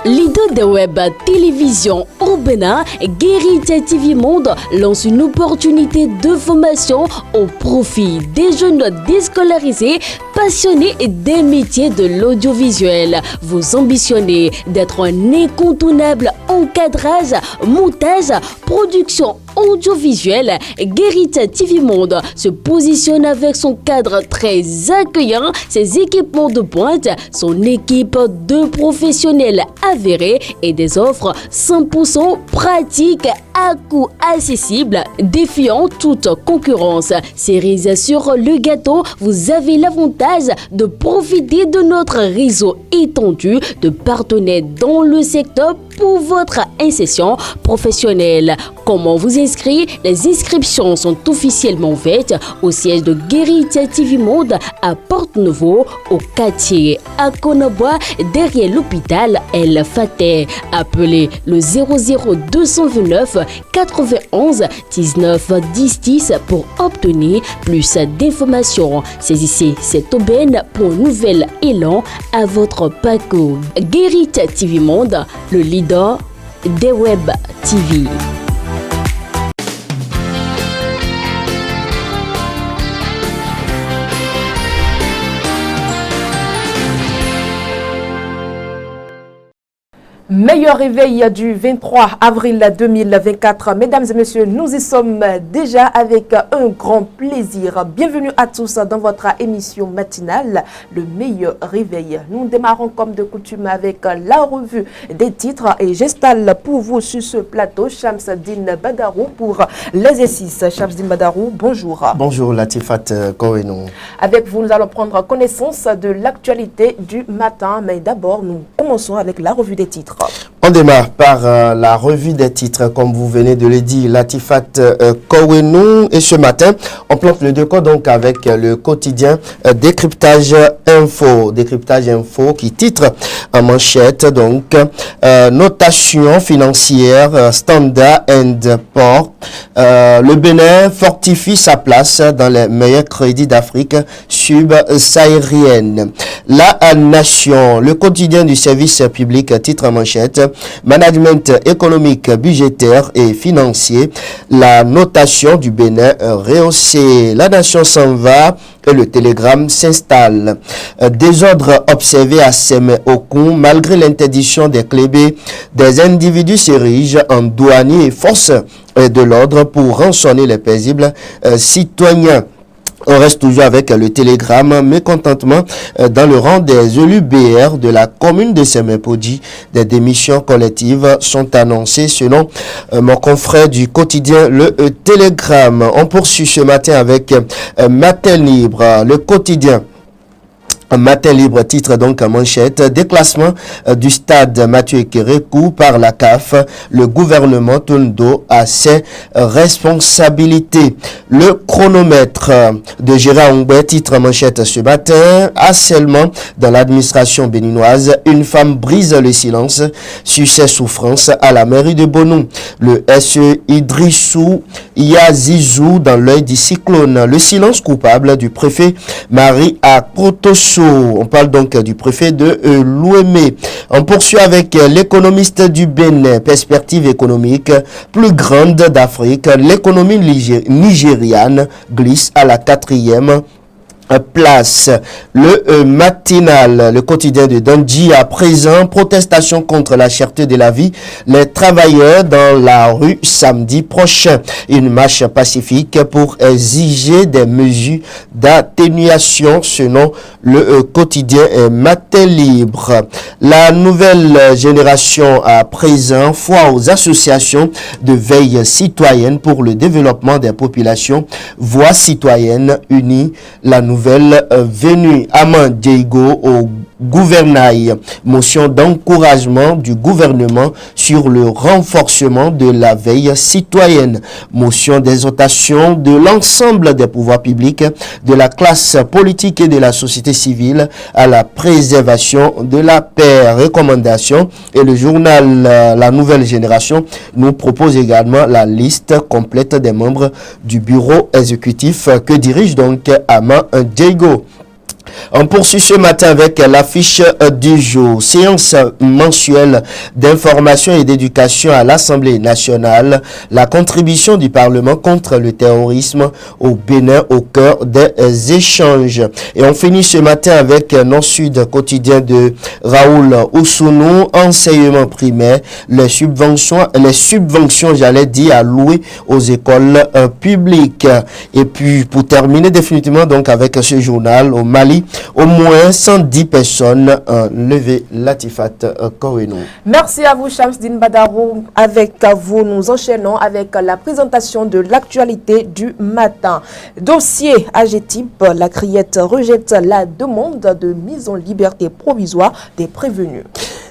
Leader de web télévision au Bénin, Guérita TV Monde lance une opportunité de formation au profit des jeunes déscolarisés passionnés des métiers de l'audiovisuel. Vous ambitionnez d'être un incontournable encadrage, montage, production audiovisuelle. Guérita TV Monde se positionne avec son cadre très accueillant, ses équipements de pointe, son équipe de professionnels avérés et des offres 100% pratiques à coût accessible, défiant toute concurrence. Cerise sur le gâteau, vous avez l'avantage de profiter de notre réseau étendu de partenaires dans le secteur pour votre insertion professionnelle. Comment vous inscrire? Les inscriptions sont officiellement ouvertes au siège de Guérita TV Monde à Porte-Nouveau, au quartier à Konoboa, derrière l'hôpital El Fateh. Appelez le 00229 91 19 10 10 pour obtenir plus d'informations. Saisissez cette aubaine pour un nouvel élan à votre parcours. Guérita TV Monde, le leader des web TV. Meilleur réveil du 23 avril 2024. Mesdames et messieurs, nous y sommes déjà avec un grand plaisir. Bienvenue à tous dans votre émission matinale, le meilleur réveil. Nous démarrons comme de coutume avec la revue des titres et j'installe pour vous sur ce plateau Shamsuddin Badarou pour l'exercice. Shamsuddin Badarou, bonjour. Bonjour Latifat Kowenou. Avec vous, nous allons prendre connaissance de l'actualité du matin. Mais d'abord, nous commençons avec la revue des titres. On démarre par la revue des titres, comme vous venez de le dire, Latifat Kowenou. Et ce matin, on plante le décor donc avec le quotidien Décryptage Info. Décryptage Info qui titre en manchette donc notation financière Standard & Poor's. Le Bénin fortifie sa place dans les meilleurs crédits d'Afrique subsaharienne. La Nation, le quotidien du service public, titre en manchette management économique, budgétaire et financier, la notation du Bénin rehaussée. La Nation s'en va et le télégramme s'installe. Désordre observé à Sémé-Okun, malgré l'interdiction des clébés, des individus s'érigent en douaniers et forces de l'ordre pour rançonner les paisibles citoyens. On reste toujours avec le télégramme. Mécontentement dans le rang des élus BR de la commune de Sémé-Podji. Des démissions collectives sont annoncées selon mon confrère du quotidien Le Télégramme. On poursuit ce matin avec Matin Libre, le quotidien. Matin Libre titre donc en manchette déclassement du stade Mathieu Kérékou par la CAF. Le gouvernement tourne dos à ses responsabilités. Le chronomètre de Gérard Ongbe titre en manchette ce matin harcèlement dans l'administration béninoise. Une femme brise le silence sur ses souffrances à la mairie de Bonou. Le SE Idrissou Yazizou dans l'œil du cyclone. Le silence coupable du préfet Marie Akotoso. On parle donc du préfet de l'Ouémé. On poursuit avec l'économiste du Bénin. Perspective économique plus grande d'Afrique. L'économie nigériane glisse à la 4e place. Le matinal, le quotidien de Dundee à présent, protestation contre la cherté de la vie, les travailleurs dans la rue samedi prochain. Une marche pacifique pour exiger des mesures d'atténuation selon le quotidien Matin Libre. La nouvelle génération à présent, foi aux associations de veille citoyenne pour le développement des populations, voix citoyenne unie, la nouvelle venue. Aman Diego au gouvernail. Motion d'encouragement du gouvernement sur le renforcement de la veille citoyenne. Motion d'exhortation de l'ensemble des pouvoirs publics, de la classe politique et de la société civile à la préservation de la paix. Recommandation. Et le journal La Nouvelle Génération nous propose également la liste complète des membres du bureau exécutif que dirige donc Aman Diego. On poursuit ce matin avec l'affiche du jour. Séance mensuelle d'information et d'éducation à l'Assemblée nationale. La contribution du Parlement contre le terrorisme au Bénin au cœur des échanges. Et on finit ce matin avec Nord-Sud quotidien de Raoul Oussounou. Enseignement primaire. Les subventions, j'allais dire, allouées aux écoles publiques. Et puis, pour terminer définitivement donc avec ce journal, au Mali, au moins 110 personnes enlevées. Latifat Kouenou. Merci à vous, Shamsdine Badarou. Avec vous, nous enchaînons avec la présentation de l'actualité du matin. Dossier AGETIP, la Criette rejette la demande de mise en liberté provisoire des prévenus.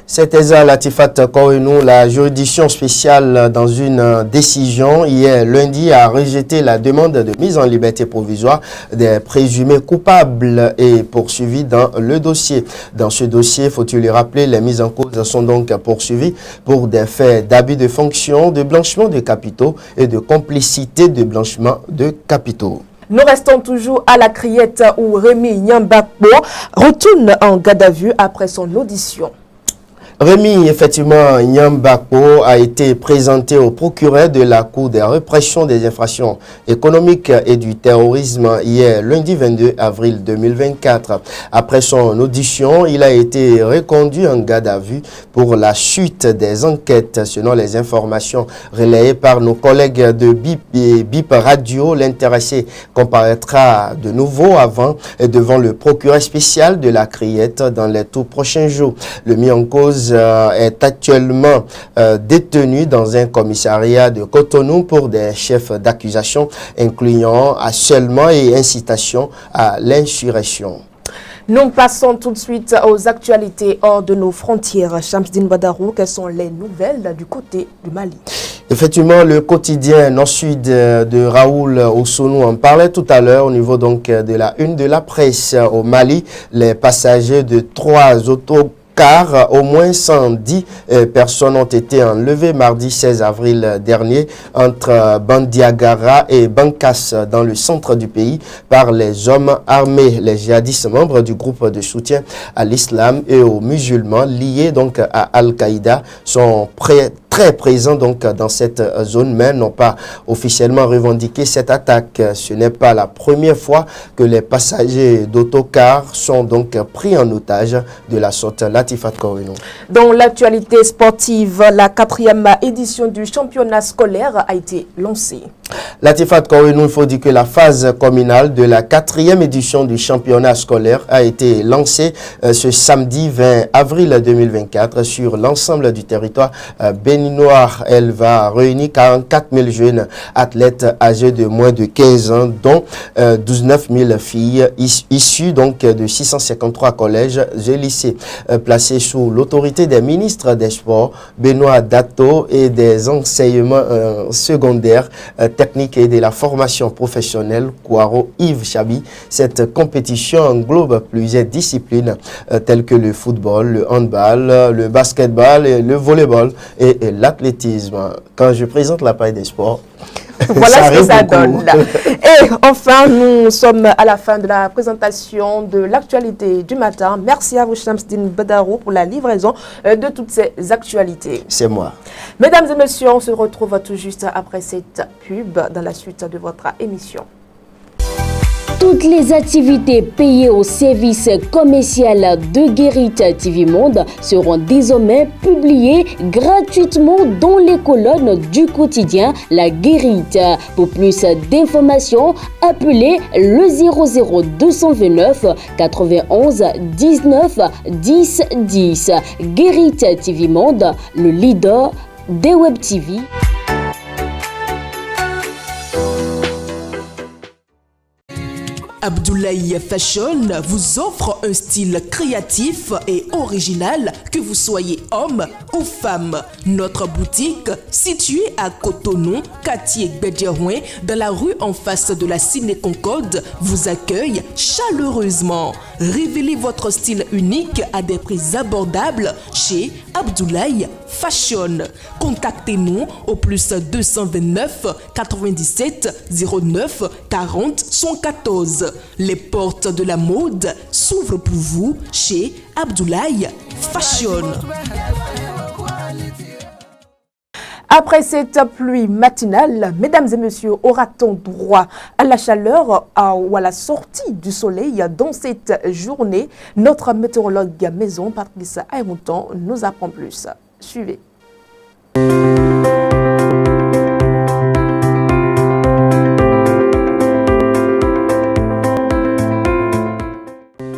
C'était ça, Latifat Kouenou. La juridiction spéciale, dans une décision hier lundi, a rejeté la demande de mise en liberté provisoire des présumés coupables et poursuivis dans le dossier. Dans ce dossier, faut-il le rappeler, les mises en cause sont donc poursuivies pour des faits d'abus de fonction, de blanchiment de capitaux et de complicité de blanchiment de capitaux. Nous restons toujours à la Criette où Rémi Nyambakbo retourne en garde à vue après son audition. Rémi, effectivement, Nyambakbo a été présenté au procureur de la Cour de répression des infractions économiques et du terrorisme hier, lundi 22 avril 2024. Après son audition, il a été reconduit en garde à vue pour la suite des enquêtes. Selon les informations relayées par nos collègues de BIP Radio, l'intéressé comparaîtra de nouveau devant le procureur spécial de la Criette dans les tout prochains jours. Le mis en cause est actuellement détenu dans un commissariat de Cotonou pour des chefs d'accusation incluant harcèlement et incitation à l'insurrection. Nous passons tout de suite aux actualités hors de nos frontières. Shamsdine Badarou, quelles sont les nouvelles du côté du Mali? Effectivement, le quotidien Nord-Sud de Raoul Oussounou en parlait tout à l'heure au niveau donc de la une de la presse. Au Mali, les passagers de 3 autocars, au moins 110 personnes ont été enlevées mardi 16 avril dernier entre Bandiagara et Bankas dans le centre du pays par les hommes armés. Les djihadistes membres du groupe de soutien à l'islam et aux musulmans liés donc à Al-Qaïda sont très présents donc dans cette zone, mais n'ont pas officiellement revendiqué cette attaque. Ce n'est pas la première fois que les passagers d'autocars sont donc pris en otage de la sorte. Latifat Kouenou. Dans l'actualité sportive, la 4e édition du championnat scolaire a été lancée. Latifat Kouenou, il faut dire que la phase communale de la 4e édition du championnat scolaire a été lancée ce samedi 20 avril 2024 sur l'ensemble du territoire béninois. Elle va réunir 44 000 jeunes athlètes âgés de moins de 15 ans, dont 19 000 filles issues donc de 653 collèges et lycées placés sous l'autorité des ministres des Sports, Benoît Dato, et des enseignements secondaires, techniques et de la formation professionnelle, Kouaro Yves Chabi. Cette compétition englobe plusieurs disciplines telles que le football, le handball, le basketball, le volleyball et l'athlétisme. Quand je présente la paille des sports, voilà ce que ça donne. Et enfin, nous sommes à la fin de la présentation de l'actualité du matin. Merci à vous, Shamsdine Badarou, pour la livraison de toutes ces actualités. C'est moi. Mesdames et messieurs, on se retrouve tout juste après cette pub dans la suite de votre émission. Toutes les activités payées au service commercial de Guérite TV Monde seront désormais publiées gratuitement dans les colonnes du quotidien La Guérite. Pour plus d'informations, appelez le 00229 91 19 10 10. Guérite TV Monde, le leader des Web TV. Abdoulaye Fashion vous offre un style créatif et original, que vous soyez homme ou femme. Notre boutique, située à Cotonou, quartier Bédiarouin, dans la rue en face de la Ciné Concorde, vous accueille chaleureusement. Révélez votre style unique à des prix abordables chez Abdoulaye Fashion. Contactez-nous au plus 229 97 09 40 114. Les portes de la mode s'ouvrent pour vous chez Abdoulaye Fashion. Après cette pluie matinale, mesdames et messieurs, aura-t-on droit à la chaleur ou à la sortie du soleil dans cette journée? Notre météorologue maison, Patrice Aymouton, nous apprend plus. Suivez.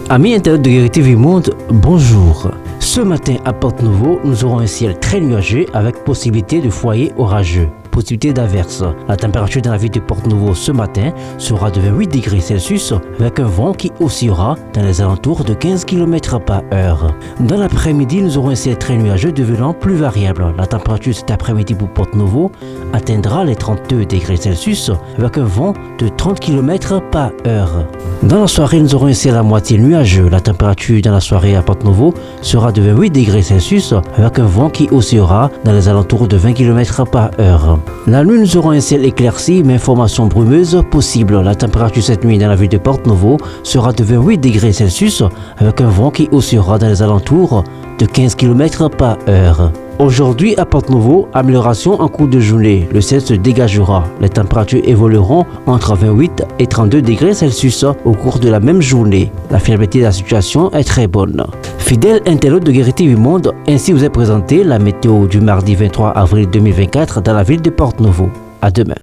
Amis internautes de Guérité du Monde, bonjour. Ce matin à Porte-Nouveau, nous aurons un ciel très nuageux avec possibilité de foyers orageux. Possibilité d'averse. La température dans la ville de Porte-Nouveau ce matin sera de 28 degrés Celsius avec un vent qui oscillera dans les alentours de 15 km par heure. Dans l'après-midi, nous aurons un ciel très nuageux devenant plus variable. La température cet après-midi pour Porte-Nouveau atteindra les 32 degrés Celsius avec un vent de 30 km par heure. Dans la soirée, nous aurons un ciel à moitié nuageux. La température dans la soirée à Porte-Nouveau sera de 28 degrés Celsius avec un vent qui oscillera dans les alentours de 20 km par heure. La nuit, nous aurons un ciel éclairci mais formation brumeuse possible. La température cette nuit dans la ville de Porte-Nouveau sera de 28 degrés Celsius avec un vent qui oscillera dans les alentours de 15 km par heure. Aujourd'hui à Porte-Nouveau, amélioration en cours de journée. Le ciel se dégagera. Les températures évolueront entre 28 et 32 degrés Celsius au cours de la même journée. La fiabilité de la situation est très bonne. Fidèles internautes de Guérité du Monde, ainsi vous est présenté la météo du mardi 23 avril 2024 dans la ville de Porte-Nouveau. À demain.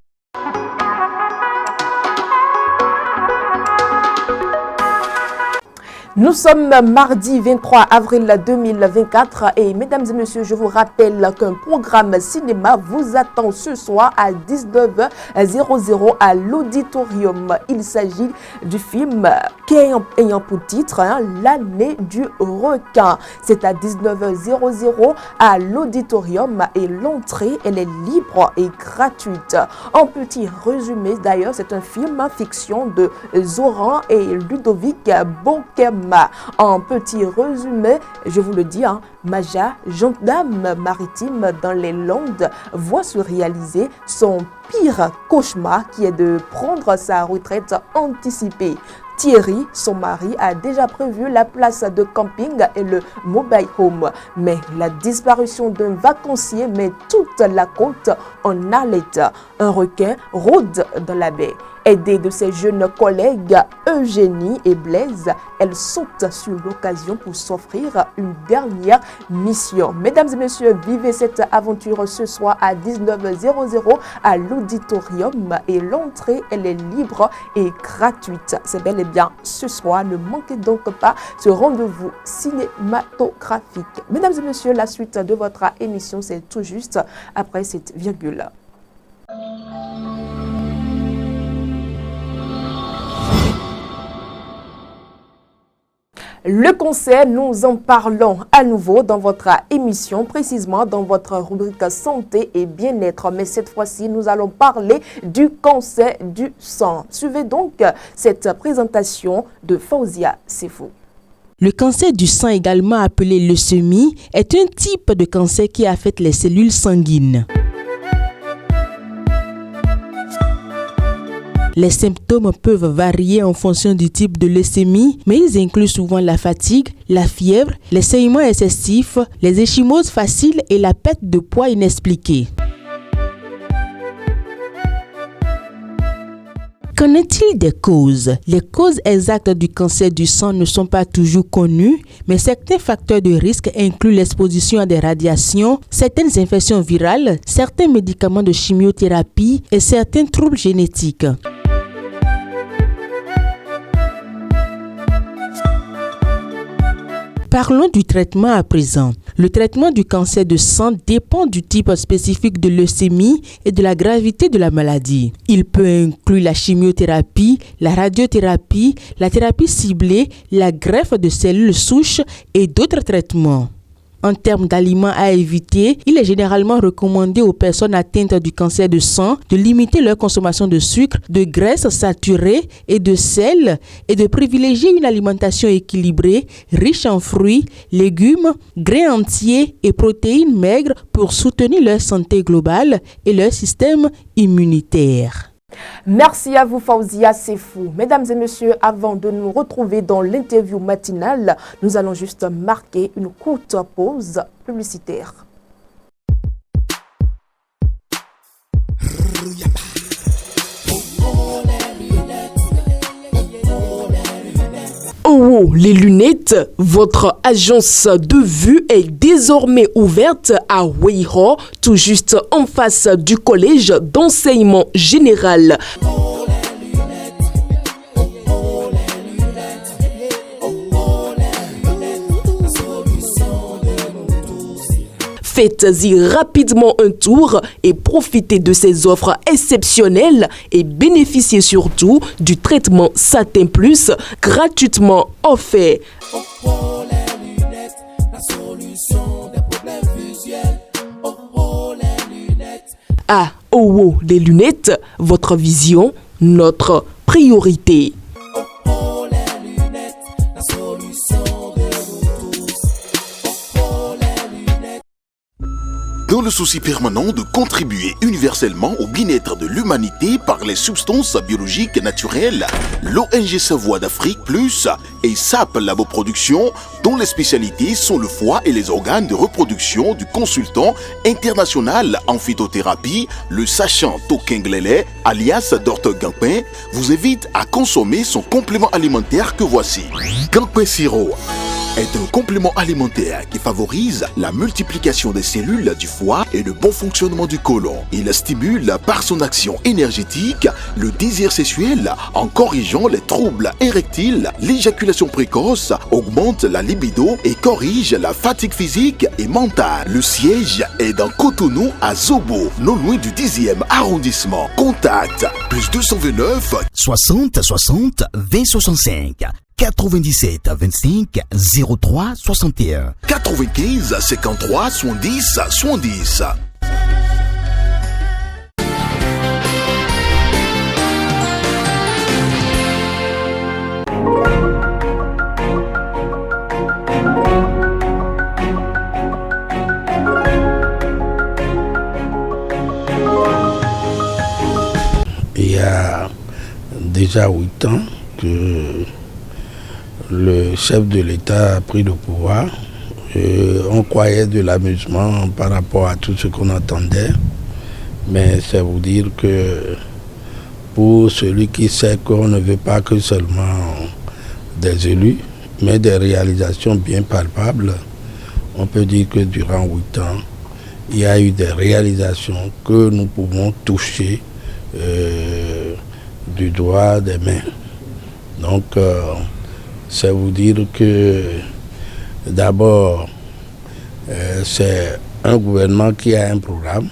Nous sommes mardi 23 avril 2024 et mesdames et messieurs, je vous rappelle qu'un programme cinéma vous attend ce soir à 19h00 à l'auditorium. Il s'agit du film qui est ayant pour titre L'année du requin. C'est à 19h00 à l'auditorium et l'entrée elle est libre et gratuite. En petit résumé d'ailleurs, c'est un film fiction de Zoran et Ludovic Bokem. En petit résumé, je vous le dis, Maja, gendarme maritime dans les Landes, voit se réaliser son pire cauchemar qui est de prendre sa retraite anticipée. Thierry, son mari, a déjà prévu la place de camping et le mobile home. Mais la disparition d'un vacancier met toute la côte en haleine. Un requin rôde dans la baie. Aidée de ses jeunes collègues Eugénie et Blaise, elle saute sur l'occasion pour s'offrir une dernière mission. Mesdames et messieurs, vivez cette aventure ce soir à 19h00 à l'auditorium et l'entrée elle est libre et gratuite. C'est bel et bien ce soir, ne manquez donc pas ce rendez-vous cinématographique. Mesdames et messieurs, la suite de votre émission c'est tout juste après cette virgule. Le cancer, nous en parlons à nouveau dans votre émission, précisément dans votre rubrique santé et bien-être. Mais cette fois-ci, nous allons parler du cancer du sang. Suivez donc cette présentation de Fauzia Sefou. Le cancer du sang, également appelé leucémie, est un type de cancer qui affecte les cellules sanguines. Les symptômes peuvent varier en fonction du type de leucémie, mais ils incluent souvent la fatigue, la fièvre, les saignements excessifs, les échymoses faciles et la perte de poids inexpliquée. Qu'en est-il des causes? Les causes exactes du cancer du sang ne sont pas toujours connues, mais certains facteurs de risque incluent l'exposition à des radiations, certaines infections virales, certains médicaments de chimiothérapie et certains troubles génétiques. Parlons du traitement à présent. Le traitement du cancer de sang dépend du type spécifique de leucémie et de la gravité de la maladie. Il peut inclure la chimiothérapie, la radiothérapie, la thérapie ciblée, la greffe de cellules souches et d'autres traitements. En termes d'aliments à éviter, il est généralement recommandé aux personnes atteintes du cancer du sang de limiter leur consommation de sucre, de graisses saturées et de sel et de privilégier une alimentation équilibrée, riche en fruits, légumes, grains entiers et protéines maigres pour soutenir leur santé globale et leur système immunitaire. Merci à vous, Fauzia Sefou. Mesdames et messieurs, avant de nous retrouver dans l'interview matinale, nous allons juste marquer une courte pause publicitaire. Oh, les lunettes, votre agence de vue est désormais ouverte à Weiho, tout juste en face du collège d'enseignement général. Faites-y rapidement un tour et profitez de ces offres exceptionnelles et bénéficiez surtout du traitement Satin Plus gratuitement offert. Ah, oh, les lunettes, votre vision, notre priorité. Dans le souci permanent de contribuer universellement au bien-être de l'humanité par les substances biologiques naturelles, l'ONG Savoie d'Afrique Plus et SAP Laboproduction, dont les spécialités sont le foie et les organes de reproduction du consultant international en phytothérapie, le sachant Tokenglele, alias Dr Gampin, vous invite à consommer son complément alimentaire que voici. Gampin Siro est un complément alimentaire qui favorise la multiplication des cellules du foie et le bon fonctionnement du côlon. Il stimule par son action énergétique le désir sexuel en corrigeant les troubles érectiles, l'éjaculation précoce, augmente la libido et corrige la fatigue physique et mentale. Le siège est dans Cotonou à Zobo, non loin du 10e arrondissement. Contact plus 229 60 60 20 65 97 25 03 61 95 53 70 70. Il y a déjà 8 ans que le chef de l'État a pris le pouvoir. On croyait de l'amusement par rapport à tout ce qu'on entendait, mais c'est vous dire que pour celui qui sait qu'on ne veut pas que seulement des élus, mais des réalisations bien palpables, on peut dire que durant 8 ans, il y a eu des réalisations que nous pouvons toucher du doigt des mains. Donc, c'est vous dire que d'abord, c'est un gouvernement qui a un programme,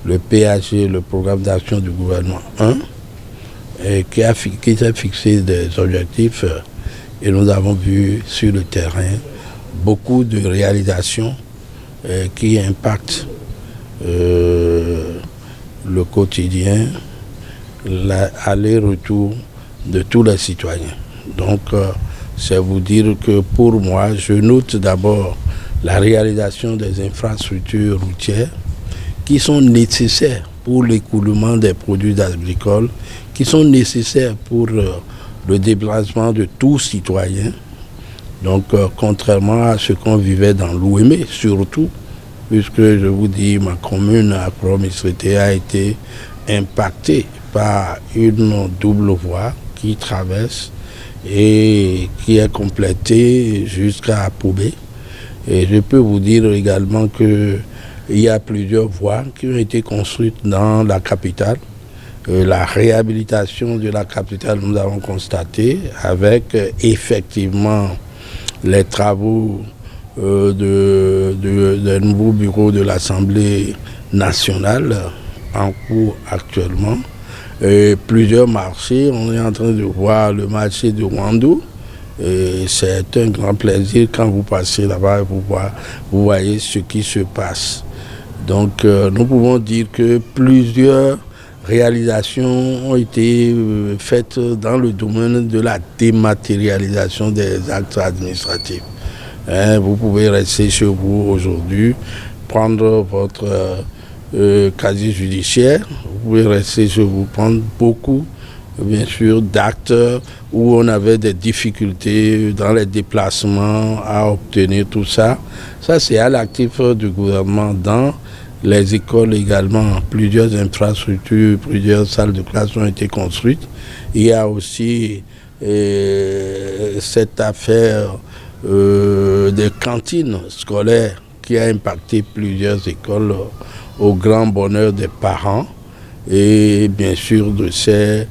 le PAG, le programme d'action du gouvernement 1, et qui s'est fixé des objectifs, et nous avons vu sur le terrain beaucoup de réalisations qui impactent le quotidien, l'aller-retour de tous les citoyens. Donc, c'est vous dire que pour moi, je note d'abord la réalisation des infrastructures routières qui sont nécessaires pour l'écoulement des produits agricoles, qui sont nécessaires pour le déplacement de tout citoyen. Donc, contrairement à ce qu'on vivait dans l'Ouémé, surtout, puisque je vous dis, ma commune à Promisrité a été impactée par une double voie qui traverse et qui est complétée jusqu'à Poubé. Et je peux vous dire également qu'il y a plusieurs voies qui ont été construites dans la capitale. La réhabilitation de la capitale, nous avons constaté, avec effectivement les travaux de nouveaux bureaux de l'Assemblée nationale en cours actuellement. Plusieurs marchés, on est en train de voir le marché de Wandou C'est un grand plaisir quand vous passez là-bas et vous voyez ce qui se passe. Donc nous pouvons dire que plusieurs réalisations ont été faites dans le domaine de la dématérialisation des actes administratifs. Vous pouvez rester chez vous aujourd'hui, prendre votre casier judiciaire, vous pouvez rester chez vous, prendre beaucoup, bien sûr, d'actes où on avait des difficultés dans les déplacements à obtenir tout ça. Ça, c'est à l'actif du gouvernement. Dans les écoles également, plusieurs infrastructures, plusieurs salles de classe ont été construites. Il y a aussi cette affaire des cantines scolaires qui a impacté plusieurs écoles au grand bonheur des parents et bien sûr de ces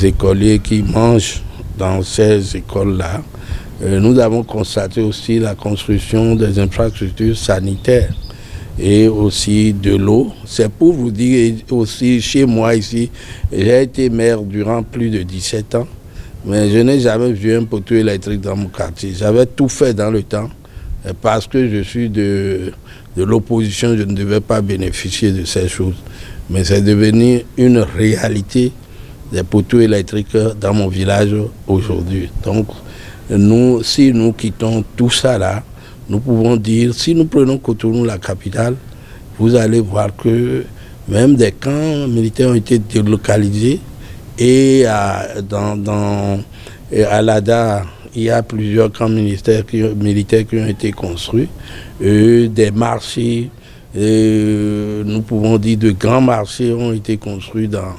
écoliers qui mangent dans ces écoles-là. Nous avons constaté aussi la construction des infrastructures sanitaires et aussi de l'eau. C'est pour vous dire aussi, chez moi ici, j'ai été maire durant plus de 17 ans, mais je n'ai jamais vu un poteau électrique dans mon quartier. J'avais tout fait dans le temps, parce que je suis de l'opposition, je ne devais pas bénéficier de ces choses. Mais c'est devenu une réalité des poteaux électriques dans mon village aujourd'hui. Donc, si nous quittons tout ça là, nous pouvons dire, si nous prenons Cotonou, la capitale, vous allez voir que même des camps militaires ont été délocalisés et à l'ADA, il y a plusieurs camps militaires qui ont été construits, des marchés, nous pouvons dire de grands marchés ont été construits dans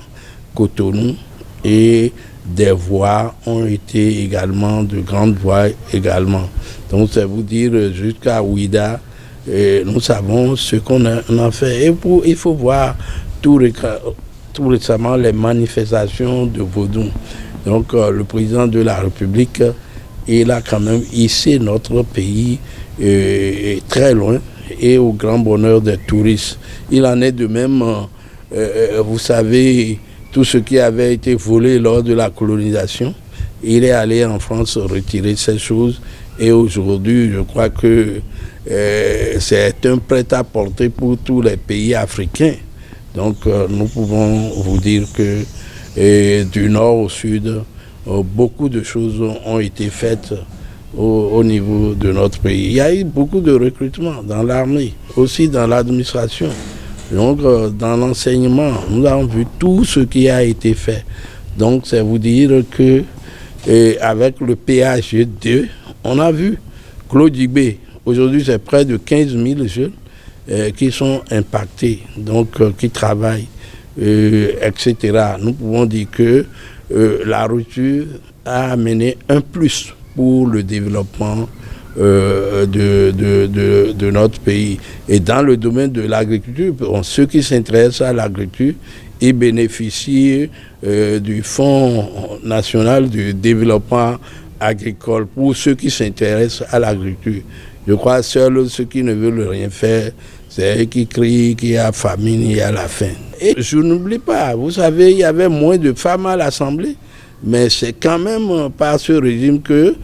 Cotonou et des voies ont été également, de grandes voies également. Donc c'est vous dire jusqu'à Ouida, nous savons ce qu'on a fait. Et il faut voir tout récemment les manifestations de Vaudou. Donc le président de la République, il a quand même hissé notre pays très loin et au grand bonheur des touristes. Il en est de même, vous savez, tout ce qui avait été volé lors de la colonisation. Il est allé en France retirer ces choses et aujourd'hui, je crois que c'est un prêt-à-porter pour tous les pays africains. Donc nous pouvons vous dire que du nord au sud, beaucoup de choses ont été faites au niveau de notre pays. Il y a eu beaucoup de recrutement dans l'armée, aussi dans l'administration. Donc, dans l'enseignement, nous avons vu tout ce qui a été fait. Donc, c'est vous dire que avec le PAG2, on a vu Claude Ibé. Aujourd'hui, c'est près de 15 000 jeunes qui sont impactés, donc qui travaillent, etc. Nous pouvons dire que la rupture a amené un plus pour le développement de notre pays. Et dans le domaine de l'agriculture, ceux qui s'intéressent à l'agriculture, ils bénéficient du Fonds national de développement agricole pour ceux qui s'intéressent à l'agriculture. Je crois que seuls ceux qui ne veulent rien faire, c'est eux qui crient qu'il y a famine, il y a la faim. Et je n'oublie pas, vous savez, il y avait moins de femmes à l'Assemblée, mais c'est quand même par ce régime que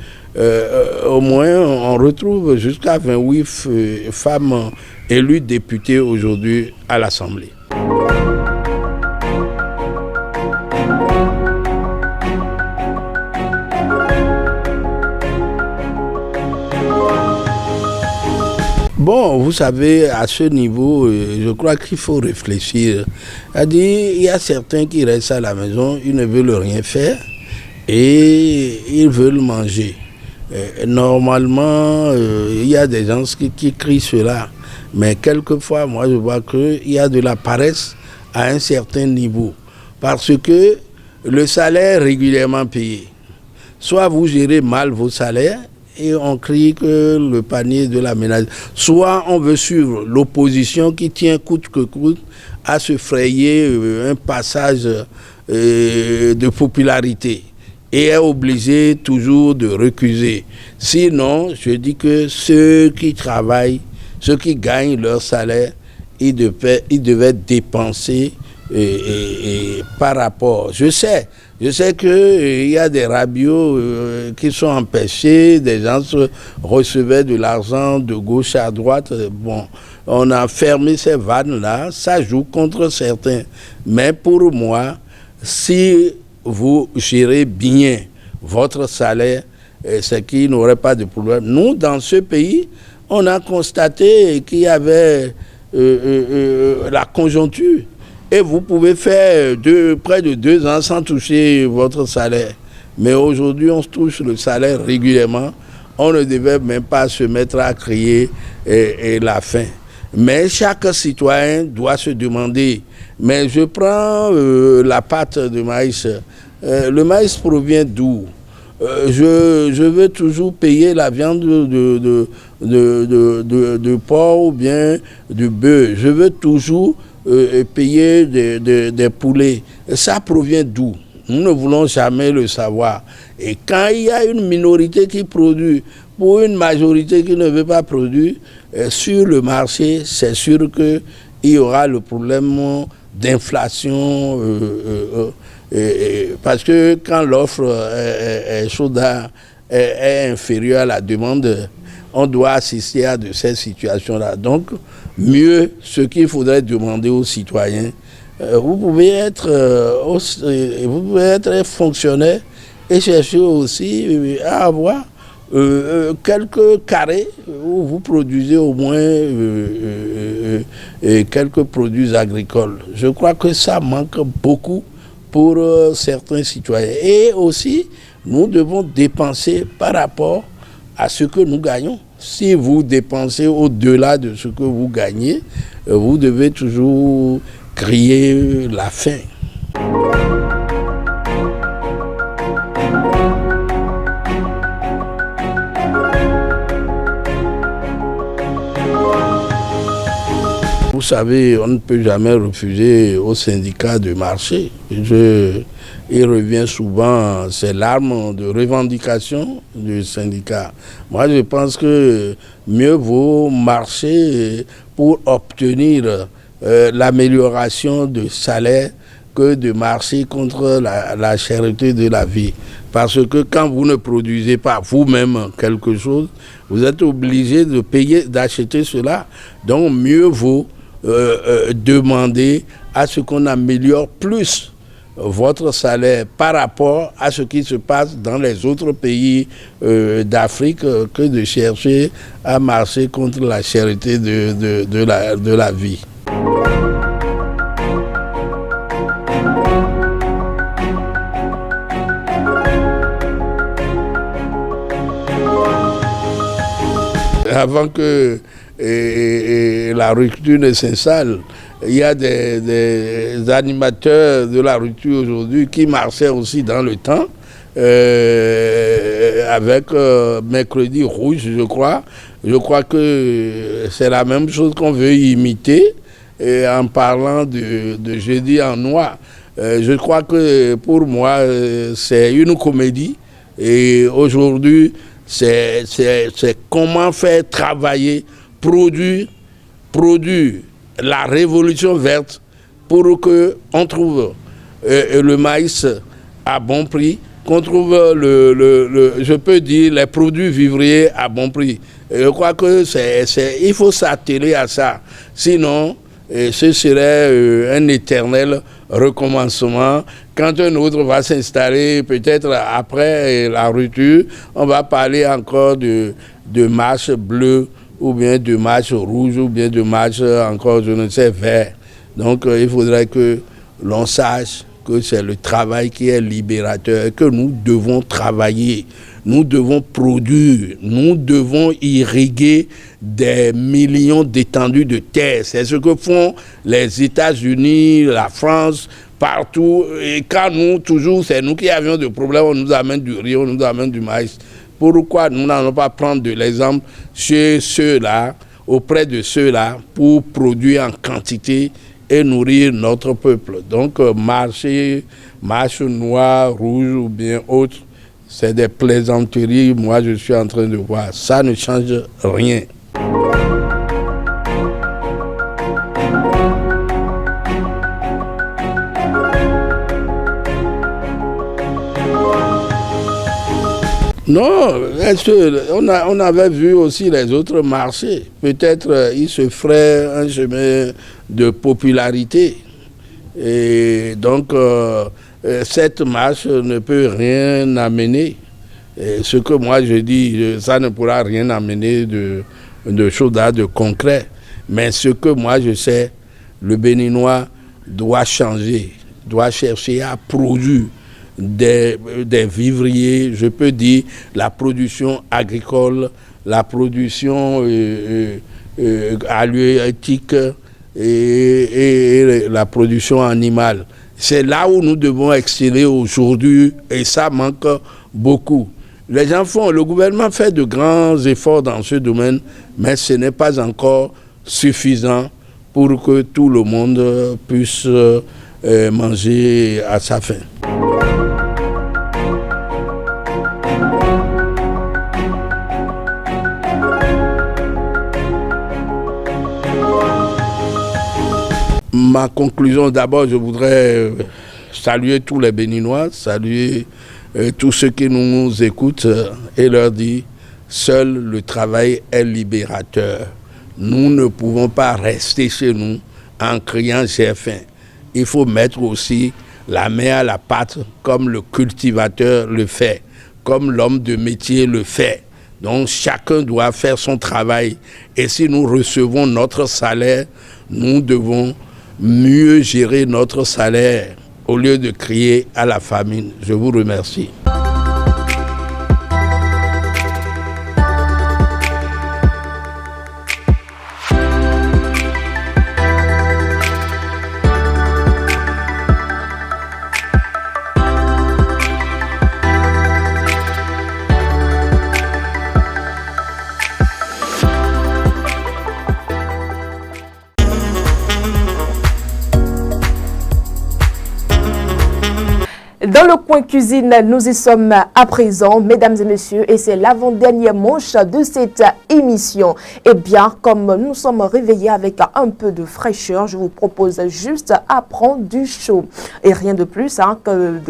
au moins on retrouve jusqu'à 28 femmes élues députées aujourd'hui à l'Assemblée. Bon, vous savez, à ce niveau, je crois qu'il faut réfléchir. C'est-à-dire, il y a certains qui restent à la maison, ils ne veulent rien faire et ils veulent manger. Normalement, il y a des gens qui crient cela, mais quelquefois, moi, je vois qu'il y a de la paresse à un certain niveau, parce que le salaire est régulièrement payé. Soit vous gérez mal vos salaires, et on crie que le panier de la ménage. Soit on veut suivre l'opposition qui tient coûte que coûte à se frayer un passage de popularité et est obligé toujours de recuser. Sinon, je dis que ceux qui travaillent, ceux qui gagnent leur salaire, ils devaient dépenser par rapport. Je sais, Je sais qu'il y a des rabios qui sont empêchés, des gens recevaient de l'argent de gauche à droite. Bon, on a fermé ces vannes-là, ça joue contre certains. Mais pour moi, si vous gérez bien votre salaire, c'est qu'il n'aurait pas de problème. Nous, dans ce pays, on a constaté qu'il y avait la conjoncture. Et vous pouvez faire près de 2 ans sans toucher votre salaire. Mais aujourd'hui, on se touche le salaire régulièrement. On ne devait même pas se mettre à crier la faim. Mais chaque citoyen doit se demander, mais je prends la pâte de maïs. Le maïs provient d'où? Je veux toujours payer la viande de porc ou bien du bœuf. Je veux toujours payer des poulets. Ça provient d'où? Nous ne voulons jamais le savoir. Et quand il y a une minorité qui produit pour une majorité qui ne veut pas produire, sur le marché, c'est sûr qu'il y aura le problème d'inflation. Parce que quand l'offre est inférieure à la demande, on doit assister à de ces situations-là. Donc, mieux, ce qu'il faudrait demander aux citoyens, vous pouvez être fonctionnaire et chercher aussi à avoir quelques carrés où vous produisez au moins quelques produits agricoles. Je crois que ça manque beaucoup pour certains citoyens. Et aussi, nous devons dépenser par rapport à ce que nous gagnons. Si vous dépensez au-delà de ce que vous gagnez, vous devez toujours crier la faim. Vous savez, on ne peut jamais refuser aux syndicats de marcher. Il revient souvent, c'est l'arme de revendication du syndicat. Moi, je pense que mieux vaut marcher pour obtenir l'amélioration du salaire que de marcher contre la cherté de la vie. Parce que quand vous ne produisez pas vous-même quelque chose, vous êtes obligé de payer, d'acheter cela. Donc, mieux vaut demander à ce qu'on améliore plus votre salaire par rapport à ce qui se passe dans les autres pays d'Afrique que de chercher à marcher contre la cherté de la vie. Avant que la rupture ne s'installe, il y a des animateurs de la rupture aujourd'hui qui marchaient aussi dans le temps avec Mercredi Rouge, je crois. Je crois que c'est la même chose qu'on veut imiter en parlant de Jeudi en noir. Je crois que pour moi, c'est une comédie. Et aujourd'hui, c'est comment faire travailler, produire la révolution verte pour qu'on trouve le maïs à bon prix, qu'on trouve je peux dire, les produits vivriers à bon prix. Et je crois que il faut s'atteler à ça. Sinon, ce serait un éternel recommencement. Quand un autre va s'installer, peut-être après la rupture, on va parler encore de marche bleue, ou bien de marche rouge, ou bien de marche encore, je ne sais, vert. Donc, il faudrait que l'on sache que c'est le travail qui est libérateur, que nous devons travailler, nous devons produire, nous devons irriguer des millions d'étendues de terre. C'est ce que font les États-Unis, la France, partout. Et quand nous, toujours, c'est nous qui avions des problèmes, on nous amène du riz, on nous amène du maïs. Pourquoi nous n'allons pas prendre de l'exemple chez ceux-là, auprès de ceux-là, pour produire en quantité et nourrir notre peuple? Donc, marche noire, rouge ou bien autre, c'est des plaisanteries. Moi, je suis en train de voir. Ça ne change rien. Non, on avait vu aussi les autres marcher. Peut-être il se ferait un chemin de popularité. Et donc, cette marche ne peut rien amener. Et ce que moi je dis, ça ne pourra rien amener de choses de concret. Mais ce que moi je sais, le Béninois doit changer, doit chercher à produire des vivriers, je peux dire la production agricole, la production halieutique et la production animale. C'est là où nous devons exceller aujourd'hui et ça manque beaucoup. Les gens le gouvernement fait de grands efforts dans ce domaine, mais ce n'est pas encore suffisant pour que tout le monde puisse manger à sa faim. Ma conclusion, d'abord, je voudrais saluer tous les Béninois, saluer tous ceux qui nous écoutent et leur dire « Seul le travail est libérateur ». Nous ne pouvons pas rester chez nous en criant « j'ai faim ». Il faut mettre aussi la main à la pâte comme le cultivateur le fait, comme l'homme de métier le fait. Donc chacun doit faire son travail. Et si nous recevons notre salaire, nous devons mieux gérer notre salaire au lieu de crier à la famine. Je vous remercie. Dans le coin cuisine, nous y sommes à présent, mesdames et messieurs, et c'est l'avant-dernière manche de cette émission. Eh bien, comme nous sommes réveillés avec un peu de fraîcheur, je vous propose juste à prendre du chaud. Et rien de plus,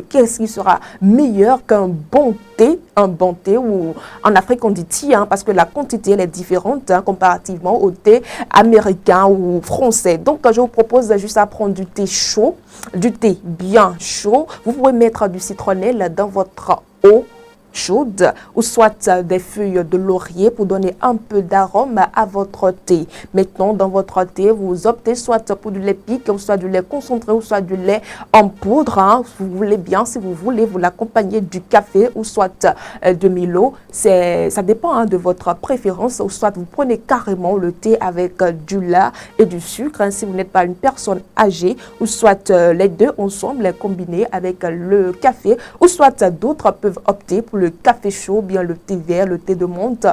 qu'est-ce qui sera meilleur qu'un bon thé, ou en Afrique on dit thé, parce que la quantité elle est différente comparativement au thé américain ou français. Donc je vous propose juste à prendre du thé chaud, du thé bien chaud. Vous pouvez mettre du citronnelle dans votre eau chaude ou soit des feuilles de laurier pour donner un peu d'arôme à votre thé. Maintenant, dans votre thé, vous optez soit pour du lait pique, ou soit du lait concentré, ou soit du lait en poudre. Vous voulez bien, si vous voulez, vous l'accompagnez du café ou soit de Milo. Ça dépend de votre préférence, ou soit vous prenez carrément le thé avec du lait et du sucre. Si vous n'êtes pas une personne âgée, ou soit les deux ensemble, les combinés avec le café, ou soit d'autres peuvent opter pour le café chaud, bien le thé vert, le thé de menthe,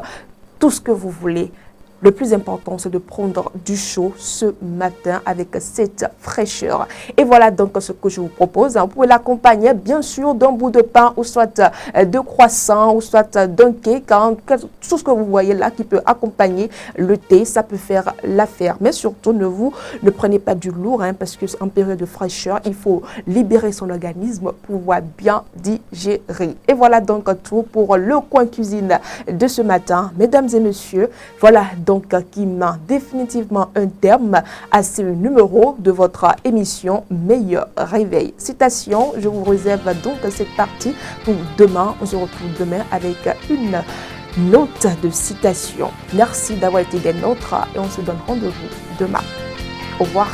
tout ce que vous voulez. Le plus important, c'est de prendre du chaud ce matin avec cette fraîcheur. Et voilà donc ce que je vous propose. Vous pouvez l'accompagner bien sûr d'un bout de pain ou soit de croissant ou soit d'un cake. Tout ce que vous voyez là qui peut accompagner le thé, ça peut faire l'affaire. Mais surtout, ne prenez pas du lourd parce qu'en période de fraîcheur, il faut libérer son organisme pour pouvoir bien digérer. Et voilà donc tout pour le coin cuisine de ce matin. Mesdames et messieurs, voilà donc qui met définitivement un terme à ce numéro de votre émission Meilleur Réveil. Citation, je vous réserve donc cette partie pour demain. On se retrouve demain avec une note de citation. Merci d'avoir été des nôtres et on se donne rendez-vous demain. Au revoir.